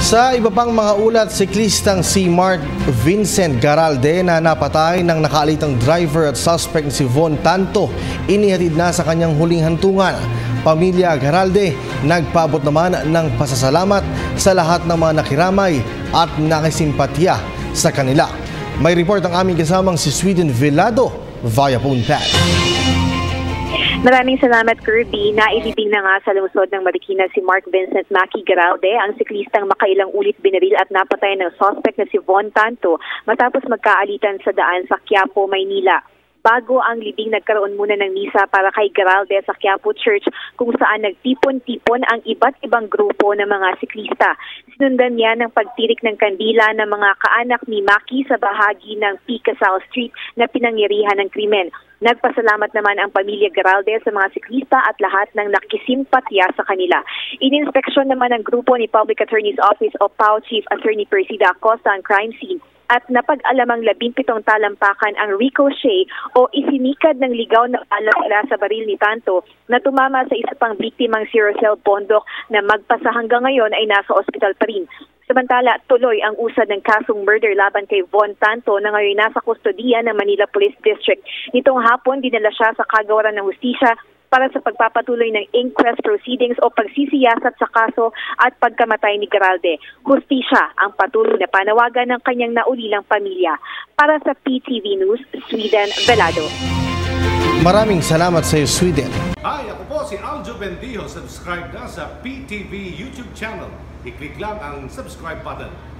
Sa iba pang mga ulat, siklistang si Mark Vincent Garalde na napatay ng nakaalitang driver at suspect si Von Tanto, inihatid na sa kanyang huling hantungan. Pamilya Garalde nagpaabot naman ng pasasalamat sa lahat ng mga nakiramay at nakisimpatya sa kanila. May report ang aming kasamang si Sweden Velado via phone pad. Maraming salamat, Kirby. Nailibing na nga sa lungsod ng Marikina si Mark Vincent Maki Garalde, ang siklistang makailang ulit binaril at napatay ng suspect na si Von Tanto matapos magkaalitan sa daan sa Quiapo, Maynila. Bago ang libing, nagkaroon muna ng misa para kay Garalde sa Quiapo Church kung saan nagtipon-tipon ang iba't ibang grupo ng mga siklista. Sinundan niya ng pagtirik ng kandila ng mga kaanak ni Maki sa bahagi ng P. Casal Street na pinangyarihan ng krimen. Nagpasalamat naman ang pamilya Garalde sa mga siklista at lahat ng nakisimpatya sa kanila. Ininspeksyon naman ng grupo ni Public Attorney's Office o PAO Chief Attorney Persida Acosta ang crime scene at napag-alamang 17 talampakan ang ricochet o isinikad ng ligaw na bala mula sa baril ni Tanto na tumama sa isa pang biktimang si Rosel Bondok na magpasa hanggang ngayon ay nasa ospital pa rin. Samantala, tuloy ang usad ng kasong murder laban kay Von Tanto na ngayon nasa kustodiya ng Manila Police District. Nitong hapon, dinala siya sa kagawaran ng hustisya para sa pagpapatuloy ng inquest proceedings o pagsisiyasat sa kaso at pagkamatay ni Garalde. Hustisya ang patuloy na panawagan ng kanyang naulilang pamilya. Para sa PTV News, Sweden Velado. Maraming salamat sa iyo, Sweden. Hi, ako po si Aljo Bendijo. Subscribe na sa PTV YouTube channel. I-click lang ang subscribe button.